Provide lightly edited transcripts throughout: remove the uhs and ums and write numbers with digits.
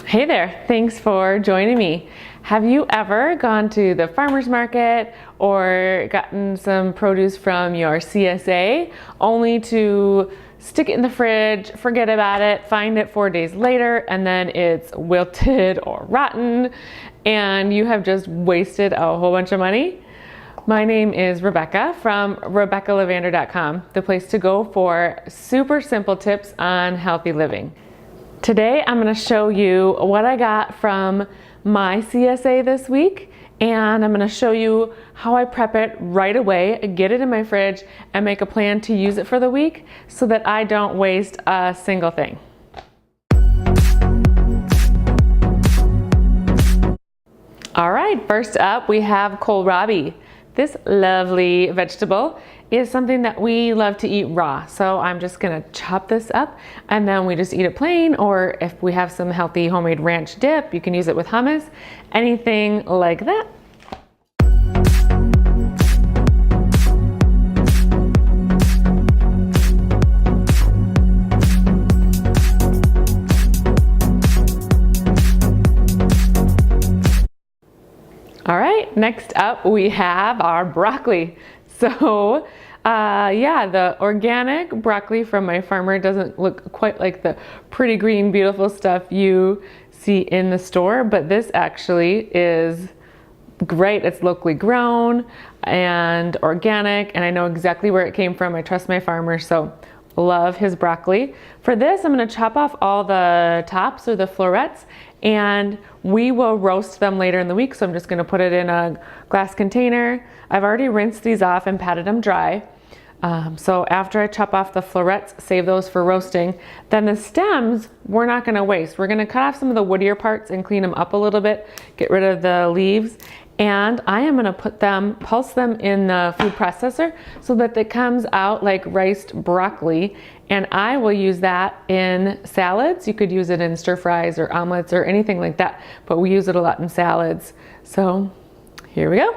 Hey there, thanks for joining me. Have you ever gone to the farmer's market or gotten some produce from your CSA only to stick it in the fridge, forget about it, find it 4 days later, and then it's wilted or rotten and you have just wasted a whole bunch of money? My name is Rebecca from RebeccaLevander.com, the place to go for super simple tips on healthy living. Today I'm going to show you what I got from my CSA this week, and I'm going to show you how I prep it right away, get it in my fridge, and make a plan to use it for the week so that I don't waste a single thing. All right, first up we have kohlrabi. This lovely vegetable is something that we love to eat raw. So I'm just gonna chop this up and then we just eat it plain, or if we have some healthy homemade ranch dip, you can use it with hummus, anything like that. All right, next up we have our broccoli. So yeah, the organic broccoli from my farmer doesn't look quite like the pretty green, beautiful stuff you see in the store, but this actually is great. It's locally grown and organic, and I know exactly where it came from. I trust my farmer, so love his broccoli. For this, I'm gonna chop off all the tops or the florets, and we will roast them later in the week. So I'm just gonna put it in a glass container. I've already rinsed these off and patted them dry. So after I chop off the florets, save those for roasting. Then the stems, we're not gonna waste. We're gonna cut off some of the woodier parts and clean them up a little bit, get rid of the leaves. And I am gonna pulse them in the food processor so that it comes out like riced broccoli. And I will use that in salads. You could use it in stir fries or omelets or anything like that, but we use it a lot in salads. So here we go.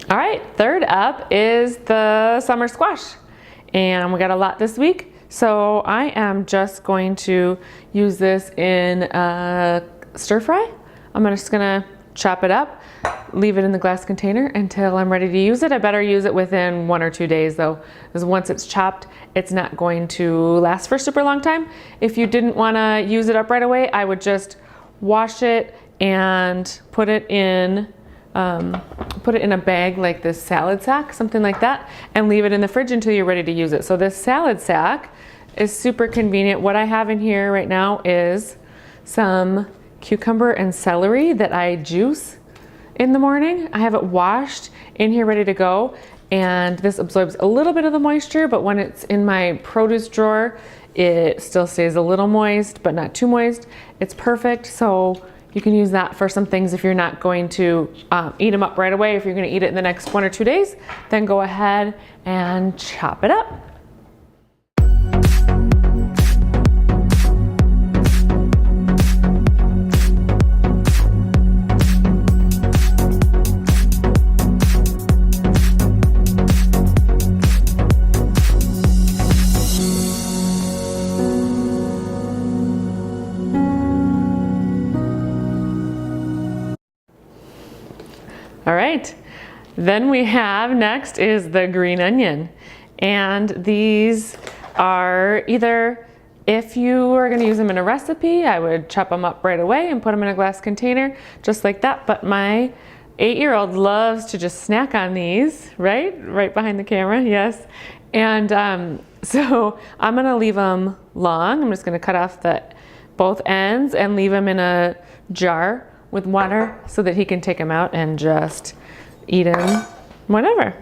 All right, third up is the summer squash. And we got a lot this week. So I am just going to use this in a stir fry. I'm just gonna chop it up, leave it in the glass container until I'm ready to use it. I better use it within 1 or 2 days though, because once it's chopped, it's not going to last for a super long time. If you didn't wanna use it up right away, I would just wash it and put it in a bag like this salad sack, something like that, and leave it in the fridge until you're ready to use it. So this salad sack is super convenient. What I have in here right now is some cucumber and celery that I juice in the morning. I have it washed in here ready to go, and this absorbs a little bit of the moisture, but when it's in my produce drawer, it still stays a little moist, but not too moist. It's perfect. So you can use that for some things if you're not going to eat them up right away. If you're going to eat it in the next 1 or 2 days, then go ahead and chop it up. All right. Then we have next is the green onion. And these are either, if you are going to use them in a recipe, I would chop them up right away and put them in a glass container just like that. But my 8-year-old loves to just snack on these, right behind the camera, yes. And so I'm going to leave them long. I'm just going to cut off both ends and leave them in a jar with water so that he can take them out and just eat them whenever.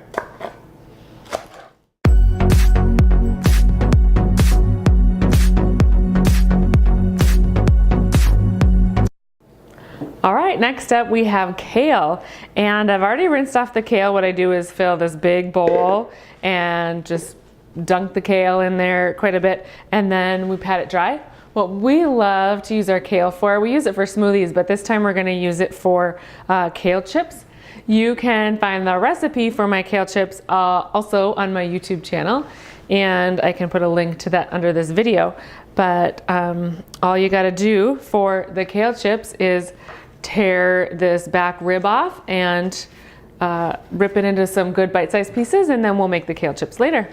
All right, next up we have kale, and I've already rinsed off the kale. What I do is fill this big bowl and just dunk the kale in there quite a bit, and then we pat it dry. What we love to use our kale for, we use it for smoothies, but this time we're going to use it for kale chips. You can find the recipe for my kale chips also on my YouTube channel, and I can put a link to that under this video. But all you got to do for the kale chips is tear this back rib off and rip it into some good bite-sized pieces, and then we'll make the kale chips later.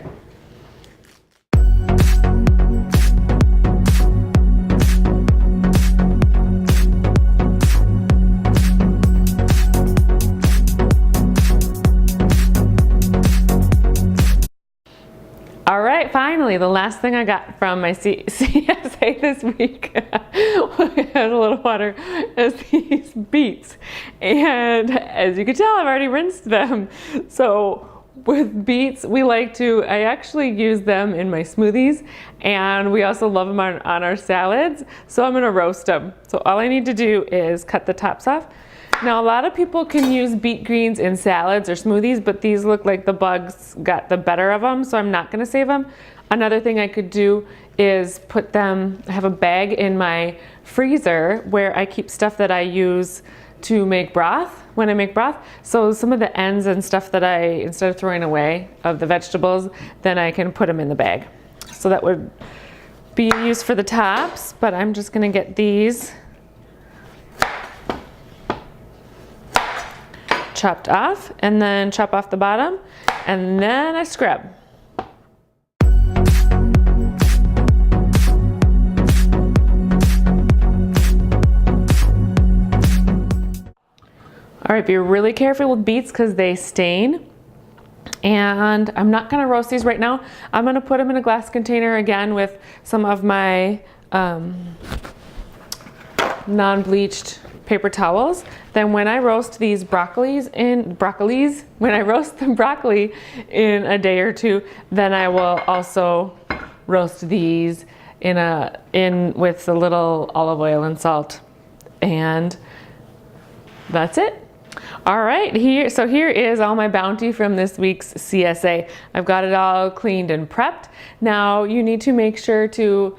All right, finally, the last thing I got from my CSA this week, I had a little water, is these beets. And as you can tell, I've already rinsed them. So with beets, I actually use them in my smoothies, and we also love them on our salads. So I'm gonna roast them. So all I need to do is cut the tops off. Now, a lot of people can use beet greens in salads or smoothies, but these look like the bugs got the better of them, so I'm not gonna save them. Another thing I could do is put them, I have a bag in my freezer where I keep stuff that I use to make broth, when I make broth. So some of the ends and stuff that instead of throwing away of the vegetables, then I can put them in the bag. So that would be used for the tops, but I'm just gonna get these chopped off, and then chop off the bottom, and then I scrub. All right, be really careful with beets because they stain. And I'm not gonna roast these right now. I'm gonna put them in a glass container again with some of my non-bleached paper towels. Then when I roast these when I roast the broccoli in a day or two, then I will also roast these with a little olive oil and salt. And that's it. All right, so here is all my bounty from this week's CSA. I've got it all cleaned and prepped. Now you need to make sure to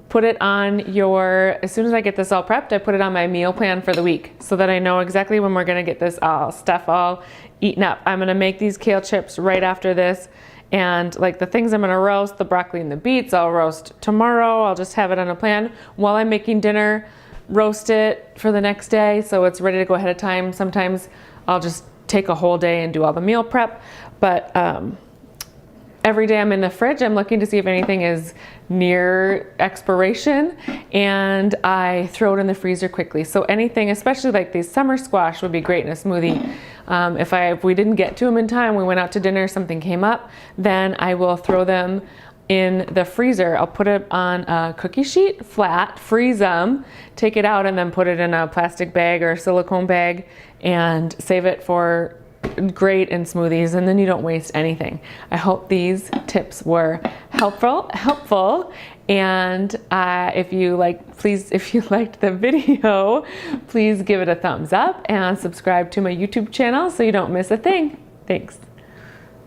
put it on as soon as I get this all prepped, I put it on my meal plan for the week so that I know exactly when we're gonna get this stuff all eaten up. I'm gonna make these kale chips right after this, and like the things I'm gonna roast, the broccoli and the beets, I'll roast tomorrow. I'll just have it on a plan while I'm making dinner, roast it for the next day so it's ready to go ahead of time. Sometimes I'll just take a whole day and do all the meal prep, but every day I'm in the fridge, I'm looking to see if anything is near expiration, and I throw it in the freezer quickly. So anything, especially like these summer squash, would be great in a smoothie. If we didn't get to them in time, we went out to dinner, something came up, then I will throw them in the freezer. I'll put it on a cookie sheet, flat, freeze them, take it out, and then put it in a plastic bag or a silicone bag and save it for great in smoothies, and then you don't waste anything. I hope these tips were helpful, and if you liked the video, please give it a thumbs up and subscribe to my YouTube channel so you don't miss a thing. Thanks.